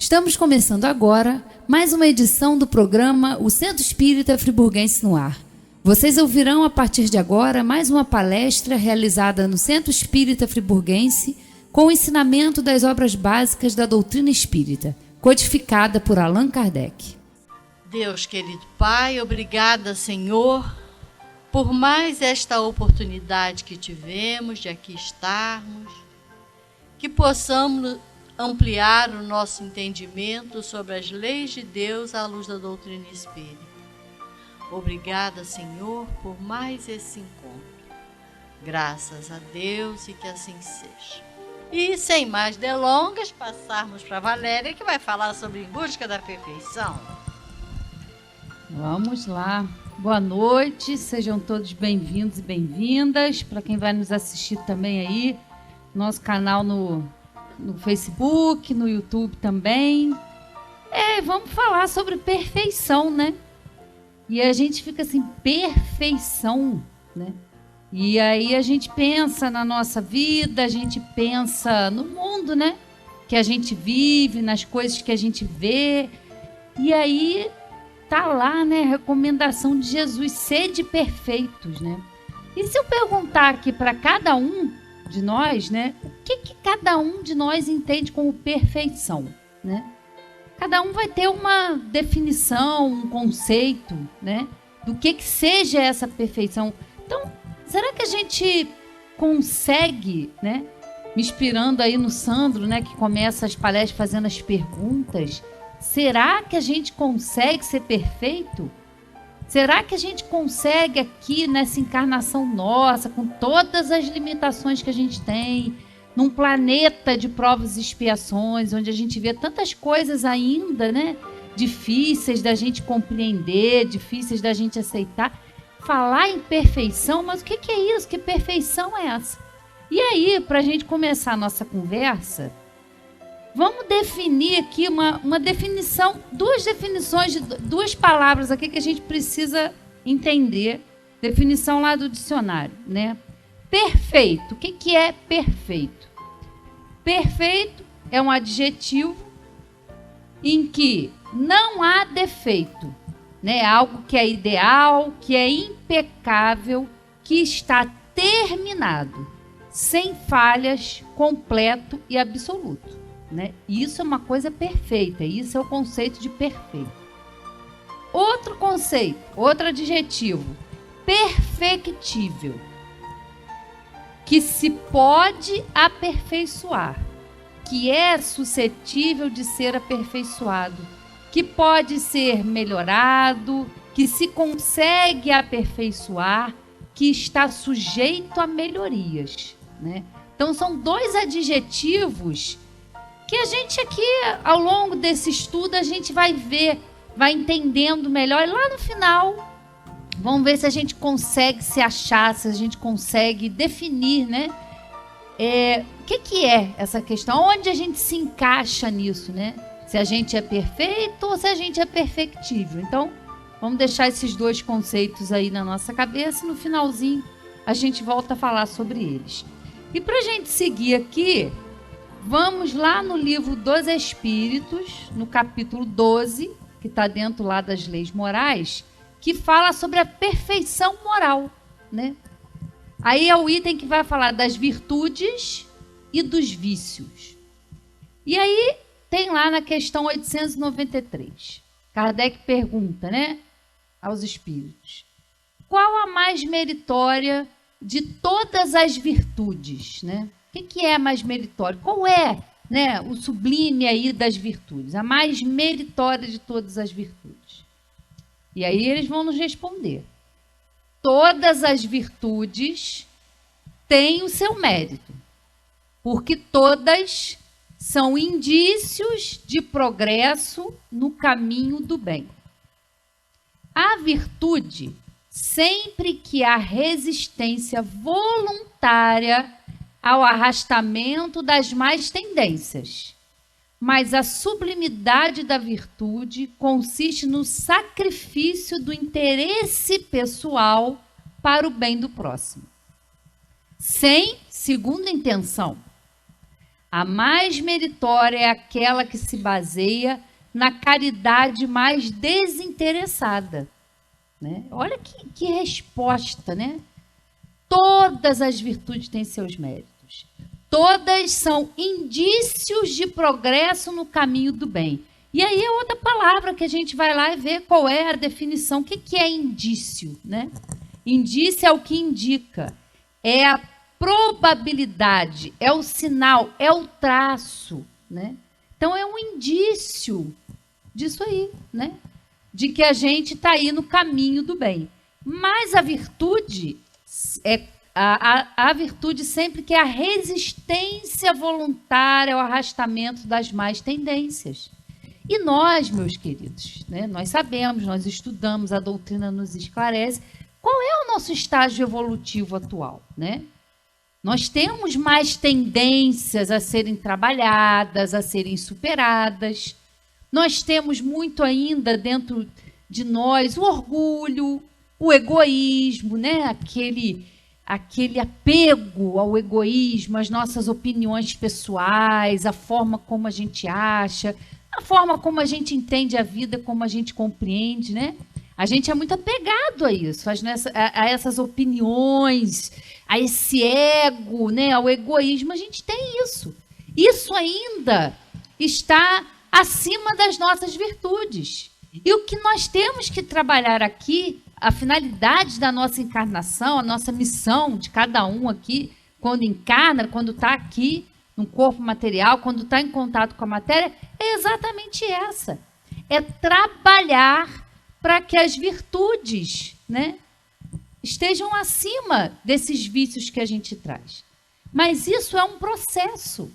Estamos começando agora mais uma edição do programa O Centro Espírita Friburguense no Ar. Vocês ouvirão a partir de agora mais uma palestra realizada no Centro Espírita Friburguense com o ensinamento das obras básicas da doutrina espírita, codificada por Allan Kardec. Deus querido Pai, obrigada, Senhor, por mais esta oportunidade que tivemos de aqui estarmos, que possamos ampliar o nosso entendimento sobre as leis de Deus à luz da doutrina espírita. Obrigada, Senhor, por mais esse encontro. Graças a Deus e que assim seja. E sem mais delongas, passarmos para a Valéria, que vai falar sobre Em Busca da Perfeição. Vamos lá. Boa noite, sejam todos bem-vindos e bem-vindas. Para quem vai nos assistir também aí, nosso canal no Facebook, no YouTube também. Vamos falar sobre perfeição, né? E a gente fica assim, perfeição, né? E aí a gente pensa na nossa vida, a gente pensa no mundo, né? Que a gente vive, nas coisas que a gente vê. E aí tá lá, né? A recomendação de Jesus, sede perfeitos, né? E se eu perguntar aqui para cada um de nós, né? O que cada um de nós entende como perfeição, né? Cada um vai ter uma definição, um conceito, né? Do que seja essa perfeição. Então, será que a gente consegue, né? Me inspirando aí no Sandro, né? Que começa as palestras fazendo as perguntas. Será que a gente consegue ser perfeito? Será que a gente consegue aqui nessa encarnação nossa, com todas as limitações que a gente tem, num planeta de provas e expiações, onde a gente vê tantas coisas ainda, né? Difíceis da gente compreender, difíceis da gente aceitar. Falar em perfeição, mas o que é isso? Que perfeição é essa? E aí, para a gente começar a nossa conversa, vamos definir aqui uma definição, duas definições de duas palavras aqui que a gente precisa entender. Definição lá do dicionário, né? Perfeito. O que é perfeito? Perfeito é um adjetivo em que não há defeito, né? Algo que é ideal, que é impecável, que está terminado, sem falhas, completo e absoluto. Né? Isso é uma coisa perfeita, isso é o conceito de perfeito. Outro conceito, outro adjetivo, perfectível, que se pode aperfeiçoar, que é suscetível de ser aperfeiçoado, que pode ser melhorado, que se consegue aperfeiçoar, que está sujeito a melhorias, né? Então são dois adjetivos que a gente aqui, ao longo desse estudo, a gente vai ver, vai entendendo melhor. E lá no final, vamos ver se a gente consegue se achar, se a gente consegue definir, né? O que é essa questão? Onde a gente se encaixa nisso, né? Se a gente é perfeito ou se a gente é perfectível. Então, vamos deixar esses dois conceitos aí na nossa cabeça e no finalzinho a gente volta a falar sobre eles. E para a gente seguir aqui, vamos lá no livro dos Espíritos, no capítulo 12, que está dentro lá das leis morais, que fala sobre a perfeição moral, né? Aí é o item que vai falar das virtudes e dos vícios. E aí tem lá na questão 893, Kardec pergunta, né, aos espíritos: qual a mais meritória de todas as virtudes, né? O que é mais meritório? Qual é, né, o sublime aí das virtudes? A mais meritória de todas as virtudes. E aí eles vão nos responder: todas as virtudes têm o seu mérito, porque todas são indícios de progresso no caminho do bem. A virtude, sempre que há resistência voluntária ao arrastamento das más tendências. Mas a sublimidade da virtude consiste no sacrifício do interesse pessoal para o bem do próximo, sem segunda intenção. A mais meritória é aquela que se baseia na caridade mais desinteressada. Né? Olha que resposta, né? Todas as virtudes têm seus méritos. Todas são indícios de progresso no caminho do bem. E aí é outra palavra que a gente vai lá e vê qual é a definição. O que é indício, né? Indício é o que indica. É a probabilidade, é o sinal, é o traço, né? Então é um indício disso aí, né? De que a gente está aí no caminho do bem. Mas a virtude é a virtude sempre que é a resistência voluntária ao arrastamento das más tendências. E nós, meus queridos, né, nós sabemos, nós estudamos, a doutrina nos esclarece qual é o nosso estágio evolutivo atual, né? Nós temos mais tendências a serem trabalhadas, a serem superadas. Nós temos muito ainda dentro de nós o orgulho, o egoísmo, né? Aquele apego ao egoísmo, às nossas opiniões pessoais, a forma como a gente acha, a forma como a gente entende a vida, como a gente compreende, né? A gente é muito apegado a isso, a essas opiniões, a esse ego, né? Ao egoísmo. A gente tem isso. Isso ainda está acima das nossas virtudes. E o que nós temos que trabalhar aqui, a finalidade da nossa encarnação, a nossa missão de cada um aqui, quando encarna, quando está aqui no corpo material, quando está em contato com a matéria, é exatamente essa. É trabalhar para que as virtudes, né, estejam acima desses vícios que a gente traz. Mas isso é um processo,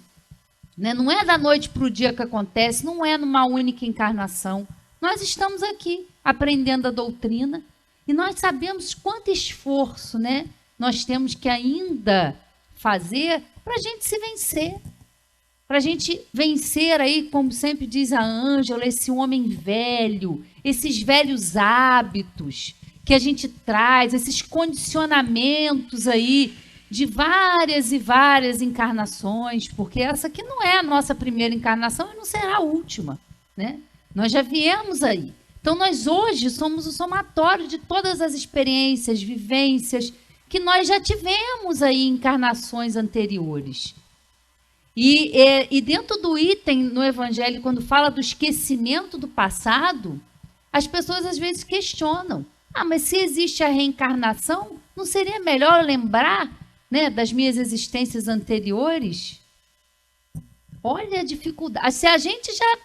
né? Não é da noite para o dia que acontece, não é numa única encarnação. Nós estamos aqui aprendendo a doutrina e nós sabemos quanto esforço, né, nós temos que ainda fazer para a gente se vencer. Para a gente vencer aí, como sempre diz a Ângela, esse homem velho, esses velhos hábitos que a gente traz, esses condicionamentos aí de várias e várias encarnações, porque essa aqui não é a nossa primeira encarnação e não será a última, né? Nós já viemos aí. Então, nós hoje somos o somatório de todas as experiências, vivências que nós já tivemos aí em encarnações anteriores. E dentro do item no Evangelho, quando fala do esquecimento do passado, as pessoas às vezes questionam. Ah, mas se existe a reencarnação, não seria melhor lembrar, né, das minhas existências anteriores? Olha a dificuldade. Se a gente já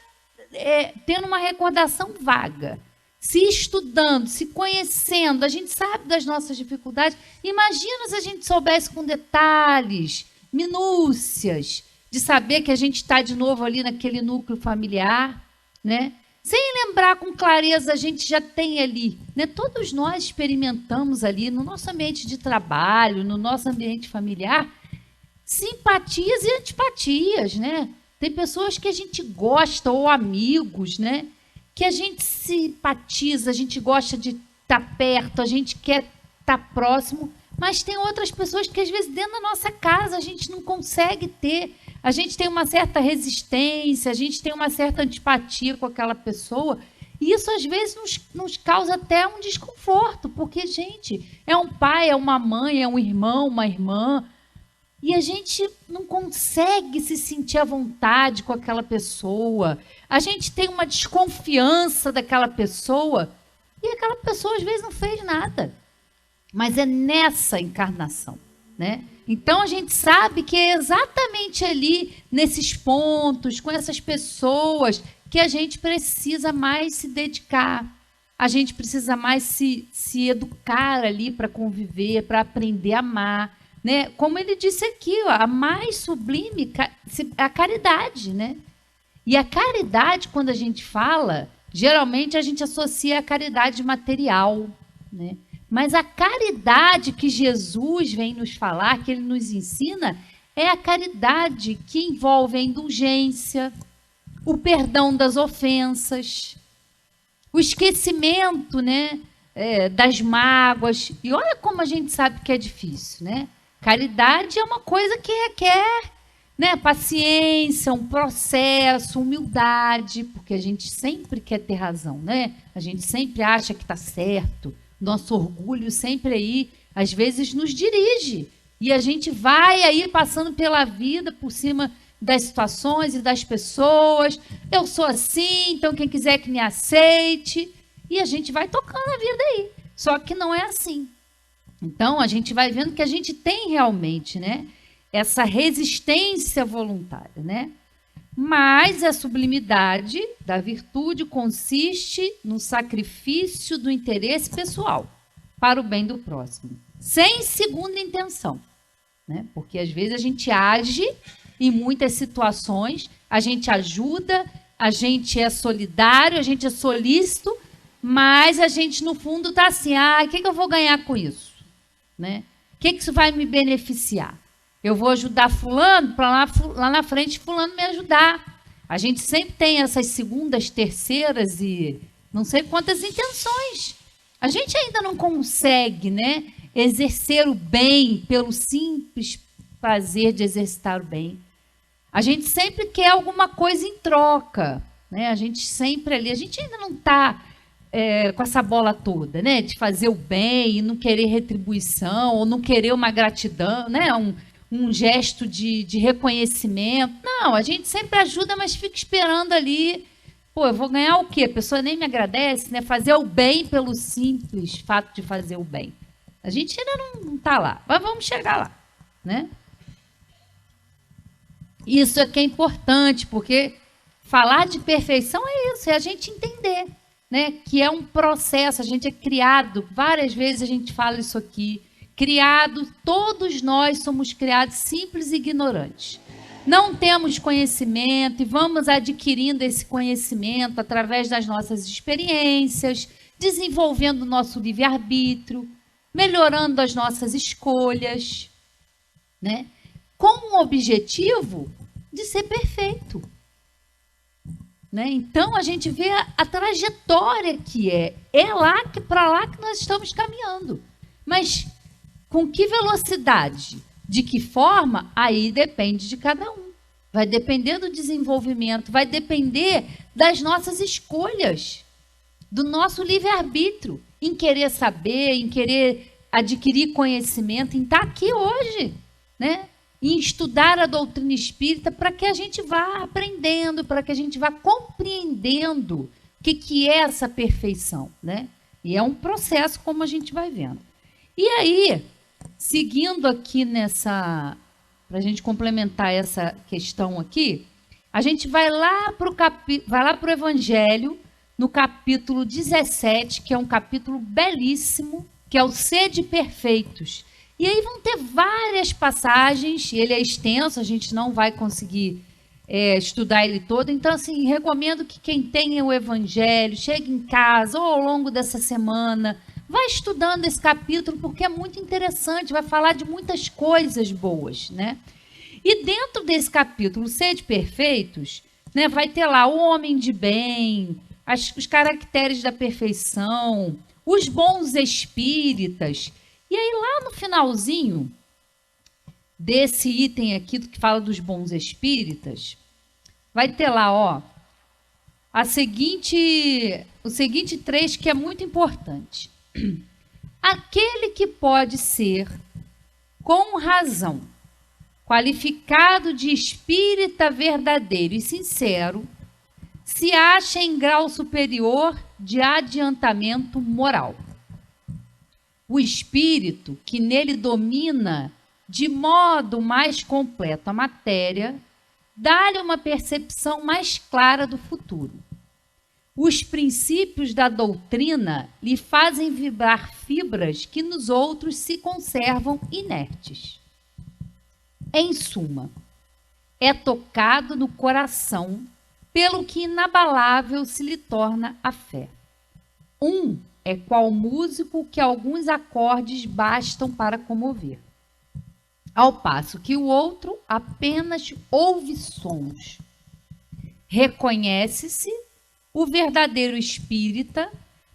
tendo uma recordação vaga, se estudando, se conhecendo, a gente sabe das nossas dificuldades. Imagina se a gente soubesse com detalhes, minúcias, de saber que a gente está de novo ali naquele núcleo familiar, né? Sem lembrar com clareza, a gente já tem ali, né? Todos nós experimentamos ali no nosso ambiente de trabalho, no nosso ambiente familiar, simpatias e antipatias, né? Tem pessoas que a gente gosta, ou amigos, né? Que a gente simpatiza, a gente gosta de estar perto, a gente quer estar próximo, mas tem outras pessoas que às vezes dentro da nossa casa a gente não consegue ter. A gente tem uma certa resistência, a gente tem uma certa antipatia com aquela pessoa, e isso às vezes nos causa até um desconforto, porque, gente, é um pai, é uma mãe, é um irmão, uma irmã, e a gente não consegue se sentir à vontade com aquela pessoa, a gente tem uma desconfiança daquela pessoa, e aquela pessoa às vezes não fez nada, mas é nessa encarnação, né? Então, a gente sabe que é exatamente ali, nesses pontos, com essas pessoas, que a gente precisa mais se dedicar, a gente precisa mais se educar ali para conviver, para aprender a amar, né? Como ele disse aqui, ó, a mais sublime, a caridade, né? E a caridade, quando a gente fala, geralmente a gente associa a caridade material, né? Mas a caridade que Jesus vem nos falar, que ele nos ensina, é a caridade que envolve a indulgência, o perdão das ofensas, o esquecimento, né, das mágoas. E olha como a gente sabe que é difícil, né? Caridade é uma coisa que requer né? Paciência, um processo, humildade, porque a gente sempre quer ter razão, né? A gente sempre acha que está certo. Nosso orgulho sempre aí, às vezes, nos dirige. E a gente vai aí passando pela vida, por cima das situações e das pessoas. Eu sou assim, então quem quiser que me aceite. E a gente vai tocando a vida aí. Só que não é assim. Então, a gente vai vendo que a gente tem realmente, né, essa resistência voluntária, né? Mas a sublimidade da virtude consiste no sacrifício do interesse pessoal para o bem do próximo, sem segunda intenção, né? Porque às vezes a gente age em muitas situações, a gente ajuda, a gente é solidário, a gente é solícito, mas a gente no fundo está assim, o que eu vou ganhar com isso? Né? O que isso vai me beneficiar? Eu vou ajudar fulano para lá na frente fulano me ajudar. A gente sempre tem essas segundas, terceiras e não sei quantas intenções. A gente ainda não consegue, né, exercer o bem pelo simples prazer de exercitar o bem. A gente sempre quer alguma coisa em troca, né? A gente sempre ali, a gente ainda não está com essa bola toda, né? De fazer o bem e não querer retribuição, ou não querer uma gratidão, né? Um gesto de reconhecimento. Não, a gente sempre ajuda, mas fica esperando ali. Pô, eu vou ganhar o quê? A pessoa nem me agradece, né? Fazer o bem pelo simples fato de fazer o bem. A gente ainda não está lá, mas vamos chegar lá, né? Isso é que é importante, porque falar de perfeição é isso, é a gente entender, né, que é um processo, a gente é criado, várias vezes a gente fala isso aqui, criado, todos nós somos criados simples e ignorantes. Não temos conhecimento e vamos adquirindo esse conhecimento através das nossas experiências, desenvolvendo o nosso livre-arbítrio, melhorando as nossas escolhas, né, com o objetivo de ser perfeito. Né? Então, a gente vê a trajetória que é para lá que nós estamos caminhando. Mas com que velocidade? De que forma? Aí depende de cada um. Vai depender do desenvolvimento, vai depender das nossas escolhas, do nosso livre-arbítrio, em querer saber, em querer adquirir conhecimento, em estar aqui hoje, né? Em estudar a doutrina espírita para que a gente vá aprendendo, para que a gente vá compreendendo o que é essa perfeição, né? E é um processo, como a gente vai vendo. E aí, seguindo aqui para a gente complementar essa questão aqui, a gente vai lá para o Evangelho, no capítulo 17, que é um capítulo belíssimo, que é o Sede Perfeitos. E aí vão ter várias passagens, ele é extenso, a gente não vai conseguir estudar ele todo. Então, assim, recomendo que quem tenha o Evangelho, chegue em casa ou ao longo dessa semana, vai estudando esse capítulo, porque é muito interessante, vai falar de muitas coisas boas, né? E dentro desse capítulo, Sede Perfeitos, né, vai ter lá o homem de bem, os caracteres da perfeição, os bons espíritas. E aí, lá no finalzinho desse item aqui, que fala dos bons espíritas, vai ter lá, ó, o seguinte trecho que é muito importante. Aquele que pode ser, com razão, qualificado de espírita verdadeiro e sincero, se acha em grau superior de adiantamento moral. O espírito que nele domina de modo mais completo a matéria, dá-lhe uma percepção mais clara do futuro. Os princípios da doutrina lhe fazem vibrar fibras que nos outros se conservam inertes. Em suma, é tocado no coração, pelo que inabalável se lhe torna a fé. É qual músico que alguns acordes bastam para comover, ao passo que o outro apenas ouve sons. Reconhece-se o verdadeiro espírita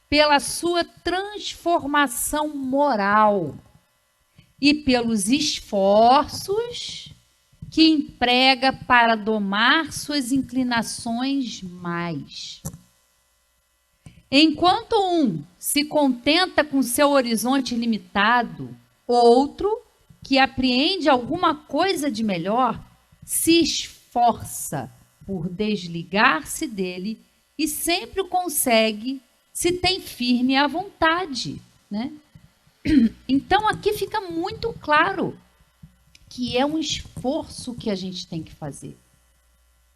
pela sua transformação moral e pelos esforços que emprega para domar suas inclinações mais. Enquanto um se contenta com seu horizonte limitado, outro, que apreende alguma coisa de melhor, se esforça por desligar-se dele e sempre o consegue se tem firme a vontade, né? Então, aqui fica muito claro que é um esforço que a gente tem que fazer.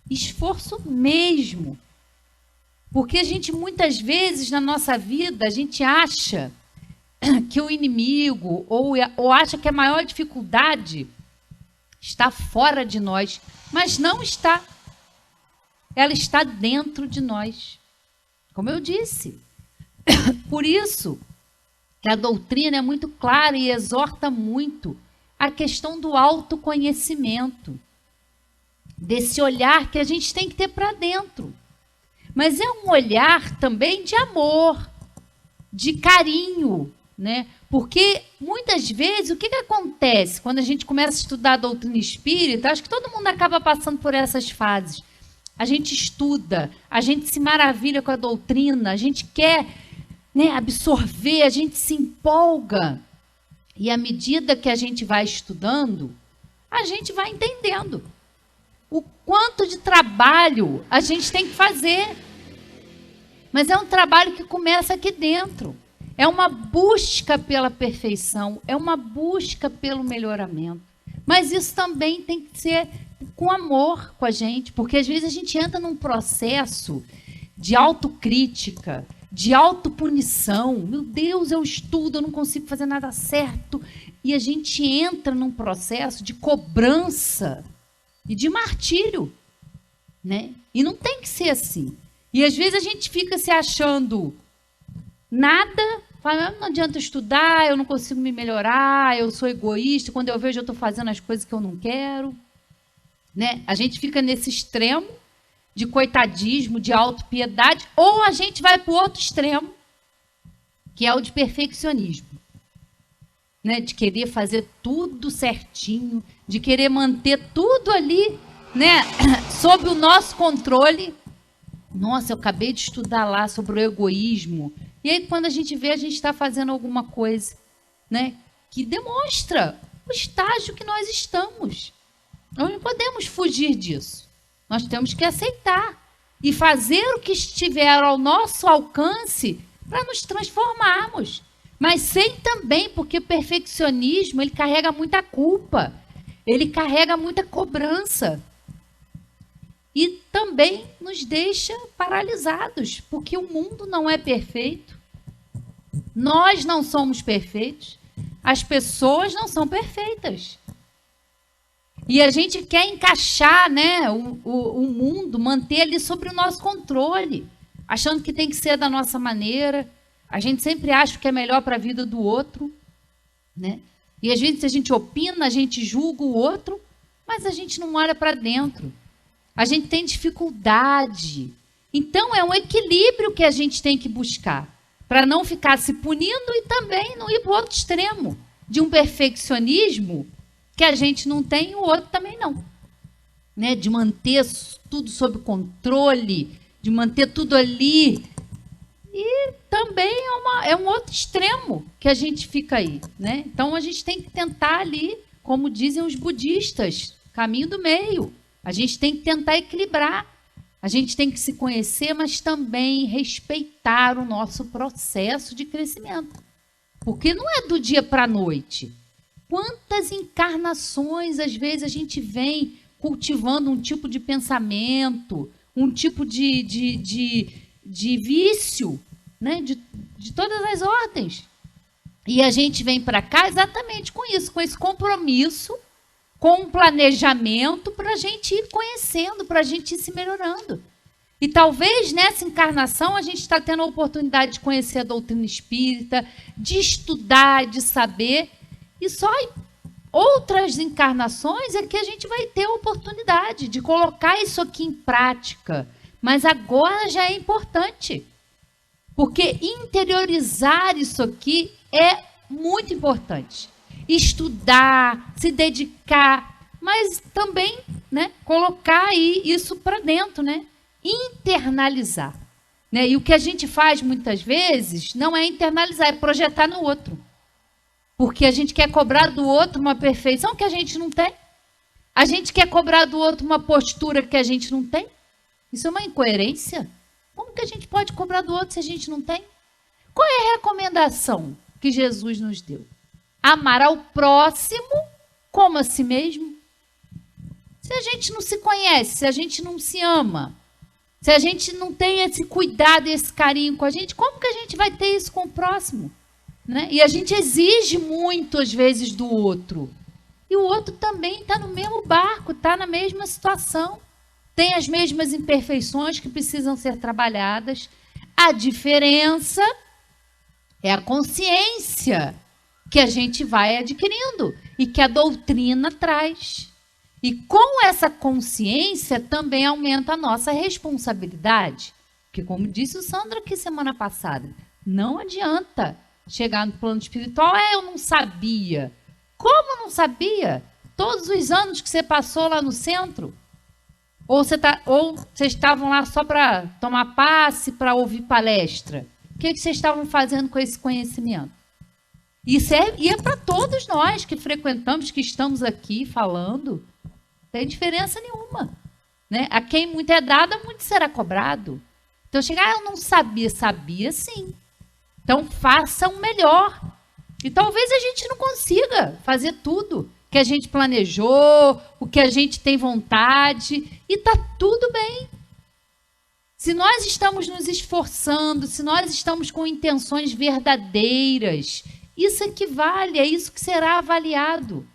Esforço mesmo. Porque a gente, muitas vezes, na nossa vida, a gente acha que o inimigo, ou acha que a maior dificuldade está fora de nós, mas não está. Ela está dentro de nós. Como eu disse. Por isso que a doutrina é muito clara e exorta muito a questão do autoconhecimento, desse olhar que a gente tem que ter para dentro. Mas é um olhar também de amor, de carinho, né? Porque muitas vezes o que acontece quando a gente começa a estudar a doutrina espírita? Acho que todo mundo acaba passando por essas fases. A gente estuda, a gente se maravilha com a doutrina, a gente quer, né, absorver, a gente se empolga. E à medida que a gente vai estudando, a gente vai entendendo o quanto de trabalho a gente tem que fazer. Mas é um trabalho que começa aqui dentro. É uma busca pela perfeição, é uma busca pelo melhoramento. Mas isso também tem que ser com amor com a gente, porque às vezes a gente entra num processo de autocrítica, de autopunição. Meu Deus, eu estudo, eu não consigo fazer nada certo. E a gente entra num processo de cobrança e de martírio, né? E não tem que ser assim. E às vezes a gente fica se achando nada, fala, não adianta estudar, eu não consigo me melhorar, eu sou egoísta, quando eu vejo eu estou fazendo as coisas que eu não quero, né? A gente fica nesse extremo de coitadismo, de autopiedade, ou a gente vai para o outro extremo, que é o de perfeccionismo, né? De querer fazer tudo certinho, de querer manter tudo ali, né, sob o nosso controle. Nossa, eu acabei de estudar lá sobre o egoísmo. E aí, quando a gente vê, a gente está fazendo alguma coisa, né, que demonstra o estágio que nós estamos. Nós não podemos fugir disso. Nós temos que aceitar e fazer o que estiver ao nosso alcance para nos transformarmos. Mas sem também, porque o perfeccionismo, ele carrega muita culpa, ele carrega muita cobrança. E também nos deixa paralisados, porque o mundo não é perfeito, nós não somos perfeitos, as pessoas não são perfeitas. E a gente quer encaixar, né, o mundo, manter ele sob o nosso controle, achando que tem que ser da nossa maneira. A gente sempre acha que é melhor para a vida do outro, né? E às vezes a gente opina, a gente julga o outro, mas a gente não olha para dentro. A gente tem dificuldade. Então, é um equilíbrio que a gente tem que buscar, para não ficar se punindo e também não ir para o outro extremo, de um perfeccionismo que a gente não tem e o outro também não. Né? De manter tudo sob controle, de manter tudo ali. E também é um outro extremo que a gente fica aí. Né? Então, a gente tem que tentar ali, como dizem os budistas, caminho do meio. A gente tem que tentar equilibrar. A gente tem que se conhecer, mas também respeitar o nosso processo de crescimento. Porque não é do dia para a noite. Quantas encarnações, às vezes, a gente vem cultivando um tipo de pensamento, um tipo de vício, né? de todas as ordens. E a gente vem para cá exatamente com isso, com esse compromisso, com um planejamento para a gente ir conhecendo, para a gente ir se melhorando. E talvez nessa encarnação a gente está tendo a oportunidade de conhecer a doutrina espírita, de estudar, de saber, e só em outras encarnações é que a gente vai ter a oportunidade de colocar isso aqui em prática. Mas agora já é importante, porque interiorizar isso aqui é muito importante. Estudar, se dedicar, mas também, né, colocar aí isso para dentro, né? Internalizar. Né? E o que a gente faz muitas vezes não é internalizar, é projetar no outro. Porque a gente quer cobrar do outro uma perfeição que a gente não tem. A gente quer cobrar do outro uma postura que a gente não tem. Isso é uma incoerência. Como que a gente pode cobrar do outro se a gente não tem? Qual é a recomendação que Jesus nos deu? Amar ao próximo como a si mesmo. Se a gente não se conhece, se a gente não se ama, se a gente não tem esse cuidado e esse carinho com a gente, como que a gente vai ter isso com o próximo? Né? E a gente exige muito, às vezes, do outro. E o outro também está no mesmo barco, está na mesma situação. Tem as mesmas imperfeições que precisam ser trabalhadas. A diferença é a consciência que a gente vai adquirindo e que a doutrina traz. E com essa consciência também aumenta a nossa responsabilidade. Porque, como disse o Sandro aqui semana passada, não adianta chegar no plano espiritual, eu não sabia. Como não sabia? Todos os anos que você passou lá no centro? Ou vocês estavam lá só para tomar passe, para ouvir palestra? O que vocês estavam fazendo com esse conhecimento? Isso é para todos nós que frequentamos, que estamos aqui falando. Não tem diferença nenhuma. Né? A quem muito é dado, muito será cobrado. Então, chegar, eu não sabia. Sabia sim. Então, faça o melhor. E talvez a gente não consiga fazer tudo que a gente planejou, o que a gente tem vontade, e está tudo bem. Se nós estamos nos esforçando, se nós estamos com intenções verdadeiras, isso equivale, é isso que será avaliado.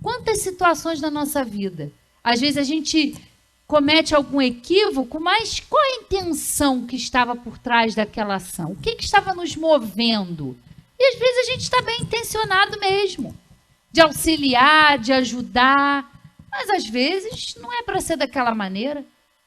Quantas situações na nossa vida? Às vezes a gente comete algum equívoco, mas qual a intenção que estava por trás daquela ação? O que estava nos movendo? E às vezes a gente está bem intencionado mesmo, de auxiliar, de ajudar, mas às vezes não é para ser daquela maneira,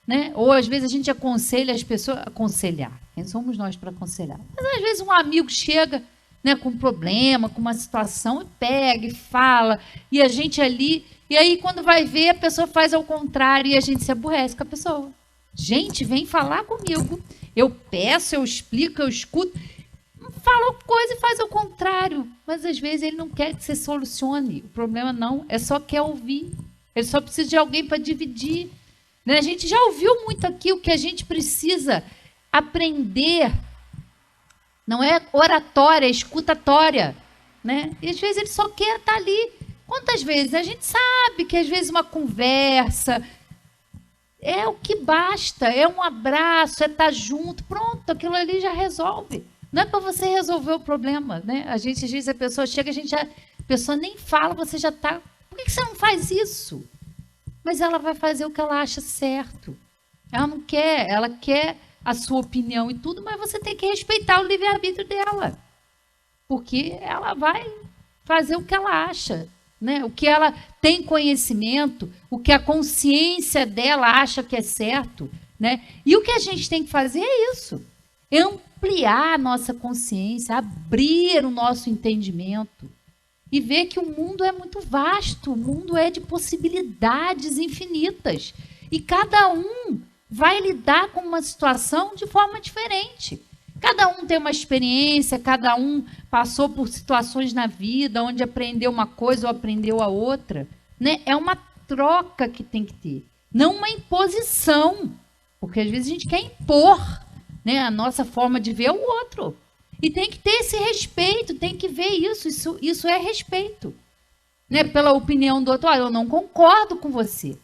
né? Ou às vezes a gente aconselha as pessoas, aconselhar, quem somos nós para aconselhar? Mas às vezes um amigo chega, né, com um problema, com uma situação, e pega e fala, e a gente ali, e aí quando vai ver, a pessoa faz ao contrário, e a gente se aborrece com a pessoa. Gente, vem falar comigo, eu peço, eu explico, eu escuto, fala coisa e faz ao contrário, mas às vezes ele não quer que você solucione o problema, não, é só quer ouvir, ele só precisa de alguém para dividir, né? A gente já ouviu muito aqui o que a gente precisa aprender, não é oratória, é escutatória, né? E às vezes ele só quer estar ali. Quantas vezes? A gente sabe que às vezes uma conversa é o que basta, é um abraço, é estar junto, pronto, aquilo ali já resolve. Não é para você resolver o problema, né? A gente, às vezes, a pessoa chega, a pessoa nem fala, você já está... Por que você não faz isso? Mas ela vai fazer o que ela acha certo. Ela não quer, ela quer a sua opinião e tudo, mas você tem que respeitar o livre-arbítrio dela. Porque ela vai fazer o que ela acha, né? O que ela tem conhecimento, o que a consciência dela acha que é certo, né? E o que a gente tem que fazer é isso. É ampliar a nossa consciência, abrir o nosso entendimento e ver que o mundo é muito vasto, o mundo é de possibilidades infinitas. E cada um vai lidar com uma situação de forma diferente. Cada um tem uma experiência, cada um passou por situações na vida onde aprendeu uma coisa ou aprendeu a outra, né? É uma troca que tem que ter, não uma imposição, porque às vezes a gente quer impor, né, a nossa forma de ver o outro. E tem que ter esse respeito, tem que ver isso é respeito. Né? Pela opinião do outro, eu não concordo com você,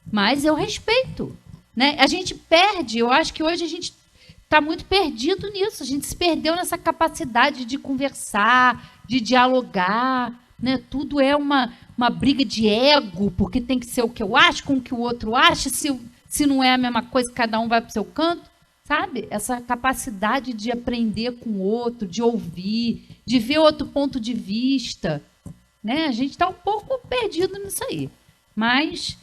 mas eu respeito. Né? A gente perde, eu acho que hoje a gente está muito perdido nisso, a gente se perdeu nessa capacidade de conversar, de dialogar, né? Tudo é uma briga de ego, porque tem que ser o que eu acho com o que o outro acha, se não é a mesma coisa, cada um vai para o seu canto. Sabe? Essa capacidade de aprender com o outro, de ouvir, de ver outro ponto de vista. Né? A gente está um pouco perdido nisso aí. Mas,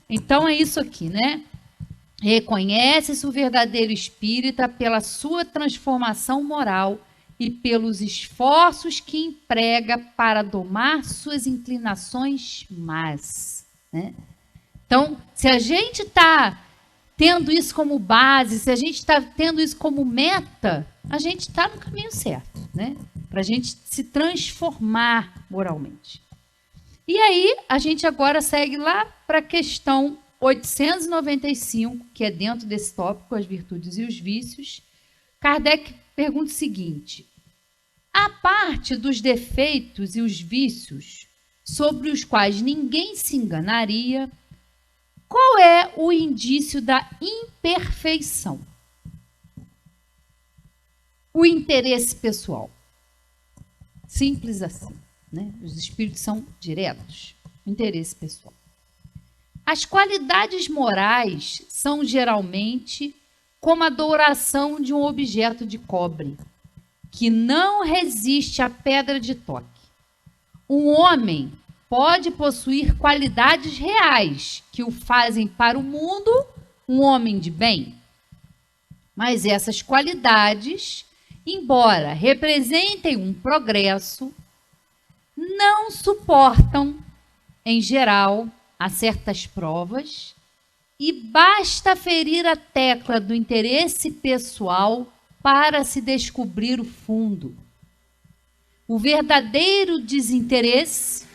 então é isso aqui, né? Reconhece-se o verdadeiro espírita pela sua transformação moral e pelos esforços que emprega para domar suas inclinações más. né? Então, se a gente está tendo isso como base, se a gente está tendo isso como meta, a gente está no caminho certo, né? Para a gente se transformar moralmente. E aí, a gente agora segue lá para a questão 895, que é dentro desse tópico, as virtudes e os vícios. Kardec pergunta o seguinte: a parte dos defeitos e os vícios sobre os quais ninguém se enganaria, qual é o indício da imperfeição? O interesse pessoal. Simples assim, né? Os espíritos são diretos. O interesse pessoal. As qualidades morais são geralmente como a douração de um objeto de cobre, que não resiste à pedra de toque. Um homem pode possuir qualidades reais que o fazem para o mundo um homem de bem. Mas essas qualidades, embora representem um progresso, não suportam, em geral, a certas provas, e basta ferir a tecla do interesse pessoal para se descobrir o fundo. O verdadeiro desinteresse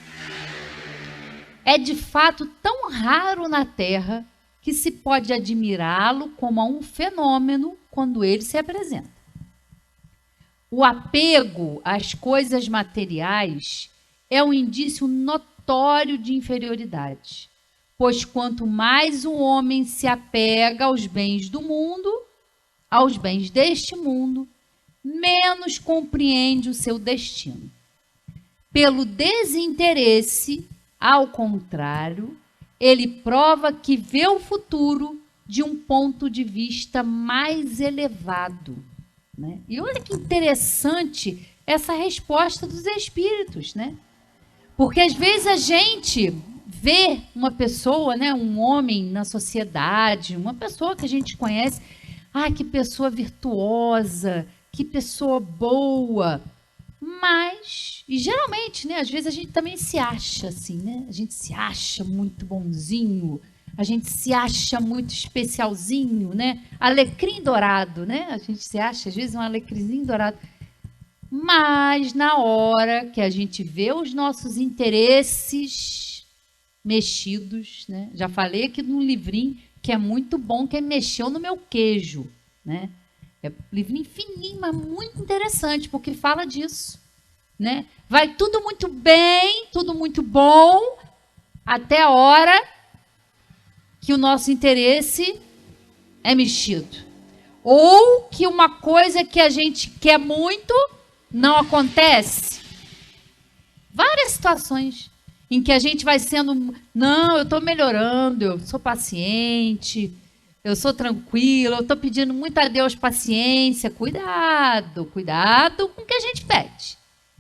é de fato tão raro na Terra que se pode admirá-lo como a um fenômeno quando ele se apresenta. O apego às coisas materiais é um indício notório de inferioridade, pois quanto mais o homem se apega aos bens do mundo, aos bens deste mundo, menos compreende o seu destino. Pelo desinteresse, ao contrário, ele prova que vê o futuro de um ponto de vista mais elevado, né? E olha que interessante essa resposta dos espíritos, né? Porque às vezes a gente vê uma pessoa, né, um homem na sociedade, uma pessoa que a gente conhece, que pessoa virtuosa, que pessoa boa. Mas, e geralmente, né, às vezes a gente também se acha assim, né? A gente se acha muito bonzinho, a gente se acha muito especialzinho, né? Alecrim dourado, né? A gente se acha, às vezes, um alecrimzinho dourado. Mas, na hora que a gente vê os nossos interesses mexidos, né? Já falei aqui num livrinho que é muito bom, que é Mexeu no Meu Queijo, né? É um livrinho fininho, mas muito interessante, porque fala disso, né? Vai tudo muito bem, tudo muito bom, até a hora que o nosso interesse é mexido. Ou que uma coisa que a gente quer muito não acontece. Várias situações em que a gente vai sendo, não, eu estou melhorando, eu sou paciente, eu sou tranquilo, eu estou pedindo muito a Deus paciência. Cuidado, cuidado com o que a gente pede.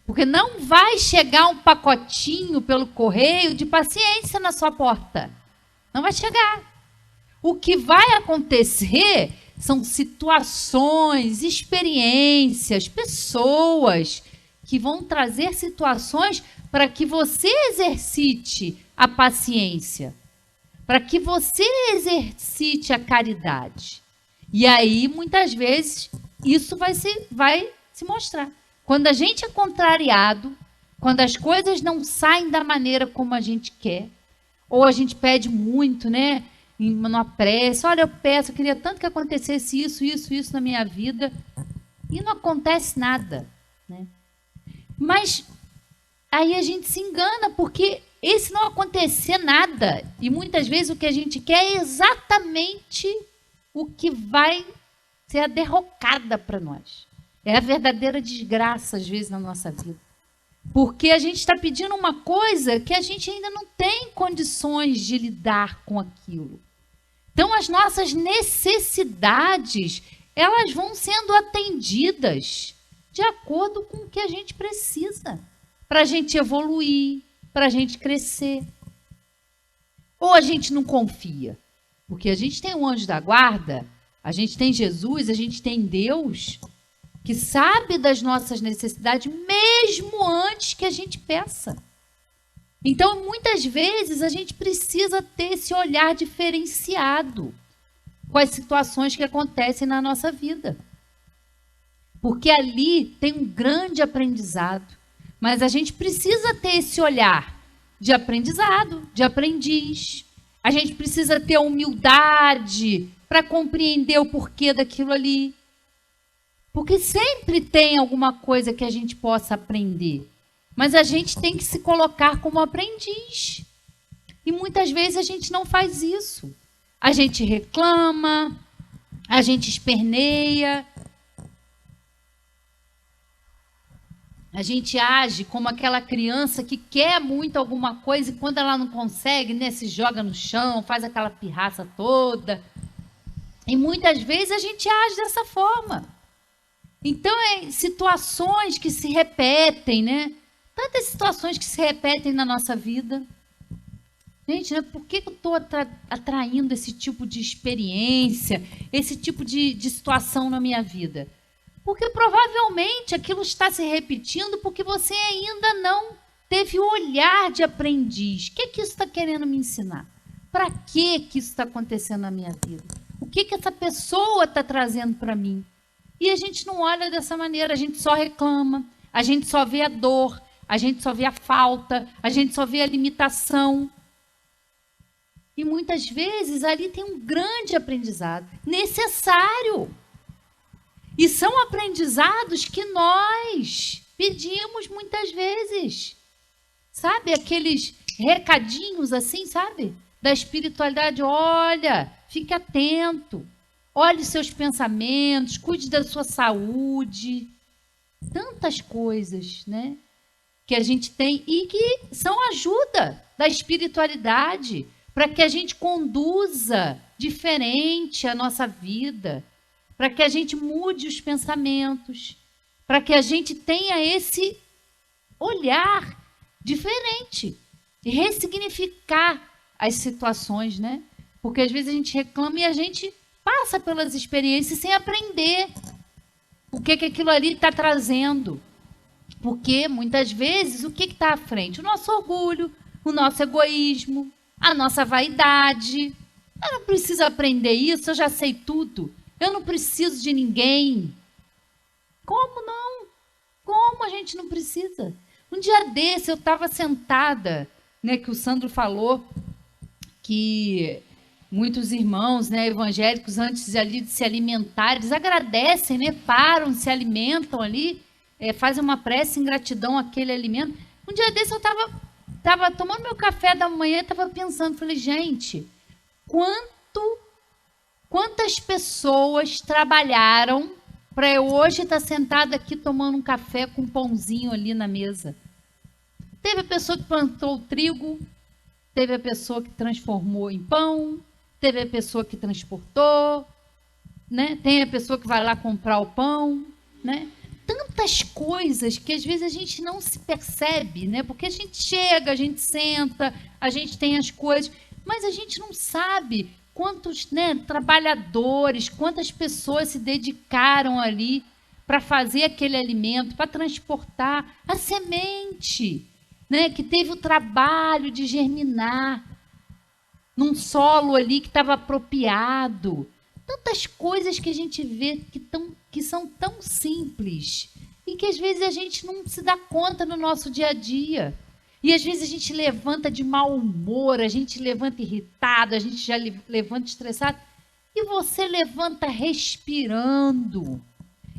Porque não vai chegar um pacotinho pelo correio de paciência na sua porta. Não vai chegar. O que vai acontecer são situações, experiências, pessoas que vão trazer situações para que você exercite a paciência, para que você exercite a caridade. E aí, muitas vezes, isso vai se mostrar. Quando a gente é contrariado, quando as coisas não saem da maneira como a gente quer, ou a gente pede muito, né? Numa prece, olha, eu queria tanto que acontecesse isso na minha vida, e não acontece nada, né? Mas aí a gente se engana, porque esse não acontecer nada, e muitas vezes o que a gente quer é exatamente o que vai ser a derrocada para nós. É a verdadeira desgraça, às vezes, na nossa vida. Porque a gente está pedindo uma coisa que a gente ainda não tem condições de lidar com aquilo. Então, as nossas necessidades, elas vão sendo atendidas de acordo com o que a gente precisa, para a gente evoluir, para a gente crescer. Ou a gente não confia, porque a gente tem um anjo da guarda, a gente tem Jesus, a gente tem Deus, que sabe das nossas necessidades mesmo antes que a gente peça. Então, muitas vezes, a gente precisa ter esse olhar diferenciado com as situações que acontecem na nossa vida. Porque ali tem um grande aprendizado. Mas a gente precisa ter esse olhar de aprendizado, de aprendiz. A gente precisa ter humildade para compreender o porquê daquilo ali. Porque sempre tem alguma coisa que a gente possa aprender. Mas a gente tem que se colocar como aprendiz. E muitas vezes a gente não faz isso. A gente reclama, a gente esperneia, a gente age como aquela criança que quer muito alguma coisa e quando ela não consegue, né, se joga no chão, faz aquela pirraça toda. E muitas vezes a gente age dessa forma. Então, situações que se repetem, né? Tantas situações que se repetem na nossa vida. Gente, né, por que eu estou atraindo esse tipo de experiência, esse tipo de situação na minha vida? Porque provavelmente aquilo está se repetindo porque você ainda não teve o olhar de aprendiz. O que isso está querendo me ensinar? Para que isso está acontecendo na minha vida? O que essa pessoa está trazendo para mim? E a gente não olha dessa maneira, a gente só reclama, a gente só vê a dor, a gente só vê a falta, a gente só vê a limitação. E muitas vezes ali tem um grande aprendizado necessário. E são aprendizados que nós pedimos muitas vezes. Sabe, aqueles recadinhos assim, sabe? Da espiritualidade, olha, fique atento. Olhe seus pensamentos, cuide da sua saúde. Tantas coisas, né? Que a gente tem e que são ajuda da espiritualidade para que a gente conduza diferente a nossa vida, para que a gente mude os pensamentos, para que a gente tenha esse olhar diferente e ressignificar as situações, né? Porque às vezes a gente reclama e a gente passa pelas experiências sem aprender o que aquilo ali está trazendo. Porque muitas vezes o que está à frente? O nosso orgulho, o nosso egoísmo, a nossa vaidade. Eu não preciso aprender isso, eu já sei tudo. Eu não preciso de ninguém. Como não? Como a gente não precisa? Um dia desse eu estava sentada, né, que o Sandro falou que muitos irmãos, né, evangélicos, antes ali de se alimentar, eles agradecem, né, param, se alimentam ali, fazem uma prece em gratidão àquele alimento. Um dia desse eu estava tomando meu café da manhã e estava pensando, falei, gente, quantas pessoas trabalharam para eu hoje estar sentada aqui tomando um café com um pãozinho ali na mesa? Teve a pessoa que plantou o trigo, teve a pessoa que transformou em pão, teve a pessoa que transportou, né? Tem a pessoa que vai lá comprar o pão, né? Tantas coisas que às vezes a gente não se percebe, né? Porque a gente chega, a gente senta, a gente tem as coisas, mas a gente não sabe quantos, né, trabalhadores, quantas pessoas se dedicaram ali para fazer aquele alimento, para transportar a semente, né, que teve o trabalho de germinar num solo ali que estava apropriado. Tantas coisas que a gente vê que são tão simples e que às vezes a gente não se dá conta no nosso dia a dia. E às vezes a gente levanta de mau humor, a gente levanta irritado, a gente já levanta estressado. E você levanta respirando.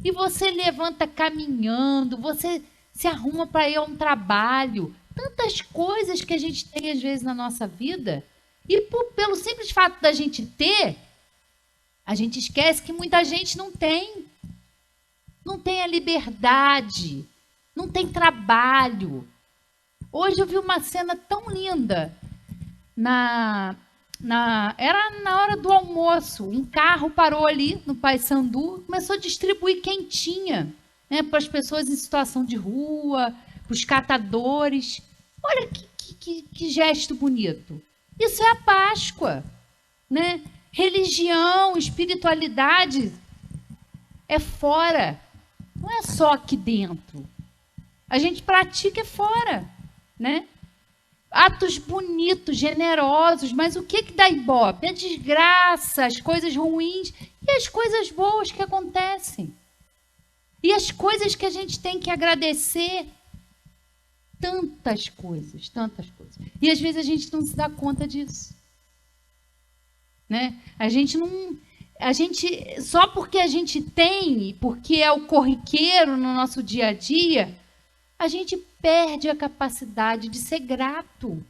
E você levanta caminhando, você se arruma para ir a um trabalho. Tantas coisas que a gente tem às vezes na nossa vida. E pelo simples fato da gente ter, a gente esquece que muita gente não tem. Não tem a liberdade, não tem trabalho. Hoje eu vi uma cena tão linda. Era na hora do almoço. Um carro parou ali no Paissandu, começou a distribuir quentinha, né, para as pessoas em situação de rua, para os catadores. Olha que gesto bonito. Isso é a Páscoa, né? Religião, espiritualidade é fora, não é só aqui dentro. A gente pratica fora, né? atos bonitos, generosos, mas o que dá ibope? A desgraça, as coisas ruins e as coisas boas que acontecem. E as coisas que a gente tem que agradecer. Tantas coisas, tantas coisas. E às vezes a gente não se dá conta disso. Né? Só porque a gente tem, porque é o corriqueiro no nosso dia a dia, a gente perde a capacidade de ser grato.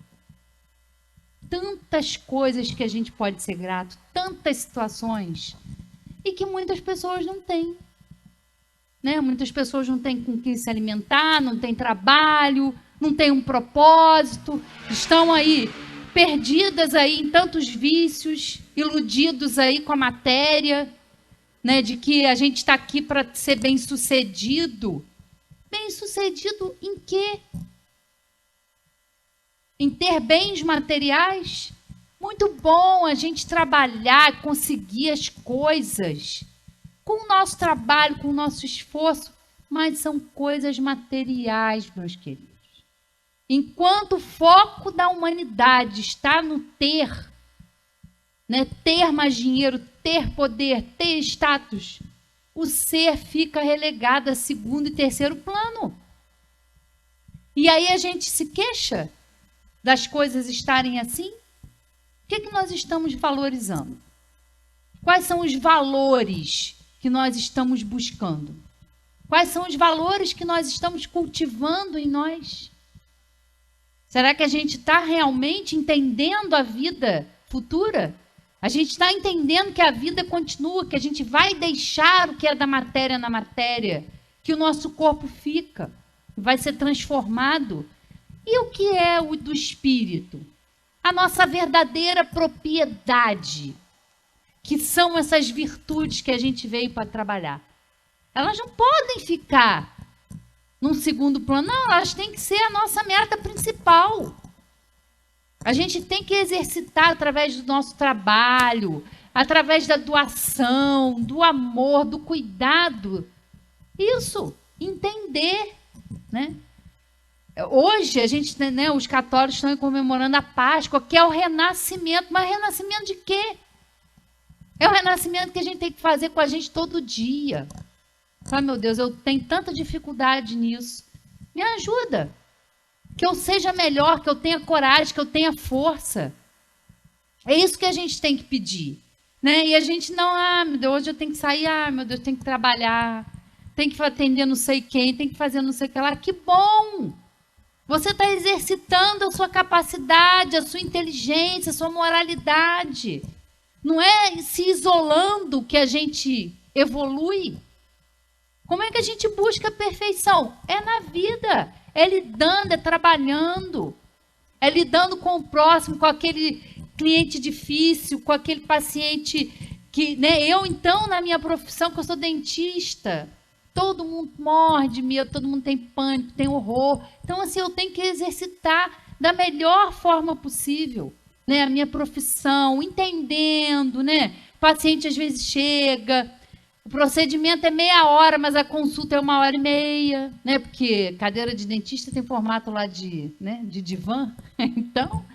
Tantas coisas que a gente pode ser grato, tantas situações, e que muitas pessoas não têm. Né? Muitas pessoas não têm com que se alimentar, não têm trabalho, não têm um propósito, estão aí perdidas aí em tantos vícios, iludidos aí com a matéria, né? De que a gente está aqui para ser bem-sucedido. Bem-sucedido em quê? Em ter bens materiais? Muito bom a gente trabalhar, conseguir as coisas com o nosso trabalho, com o nosso esforço, mas são coisas materiais, meus queridos. Enquanto o foco da humanidade está no ter, né? Ter mais dinheiro, ter poder, ter status, o ser fica relegado a segundo e terceiro plano. E aí a gente se queixa das coisas estarem assim? O que nós estamos valorizando? Quais são os valores que nós estamos buscando? Quais são os valores que nós estamos cultivando em nós? Será que a gente está realmente entendendo a vida futura? A gente está entendendo que a vida continua, que a gente vai deixar o que é da matéria na matéria, que o nosso corpo fica, vai ser transformado. E o que é o do espírito? A nossa verdadeira propriedade, que são essas virtudes que a gente veio para trabalhar. Elas não podem ficar num segundo plano, não, elas têm que ser a nossa meta principal. A gente tem que exercitar através do nosso trabalho, através da doação, do amor, do cuidado. Isso, entender, né? Hoje, a gente, né, os católicos estão comemorando a Páscoa, que é o renascimento. Mas renascimento de quê? É o renascimento que a gente tem que fazer com a gente todo dia. Ah, meu Deus, eu tenho tanta dificuldade nisso. Me ajuda. Que eu seja melhor, que eu tenha coragem, que eu tenha força. É isso que a gente tem que pedir. Né? E a gente não, meu Deus, hoje eu tenho que sair, meu Deus, tem que trabalhar, tem que atender não sei quem, tem que fazer não sei o que lá. Que bom! Você está exercitando a sua capacidade, a sua inteligência, a sua moralidade. Não é se isolando que a gente evolui. Como é que a gente busca a perfeição? É na vida, é lidando, é trabalhando, é lidando com o próximo, com aquele cliente difícil, com aquele paciente que, né, eu então na minha profissão, que eu sou dentista, todo mundo morre de medo, todo mundo tem pânico, tem horror. Então assim, eu tenho que exercitar da melhor forma possível, né, a minha profissão, entendendo, né? O paciente às vezes chega, o procedimento é meia hora, mas a consulta é 1h30, né? Porque cadeira de dentista tem formato lá de, né, de divã. Então,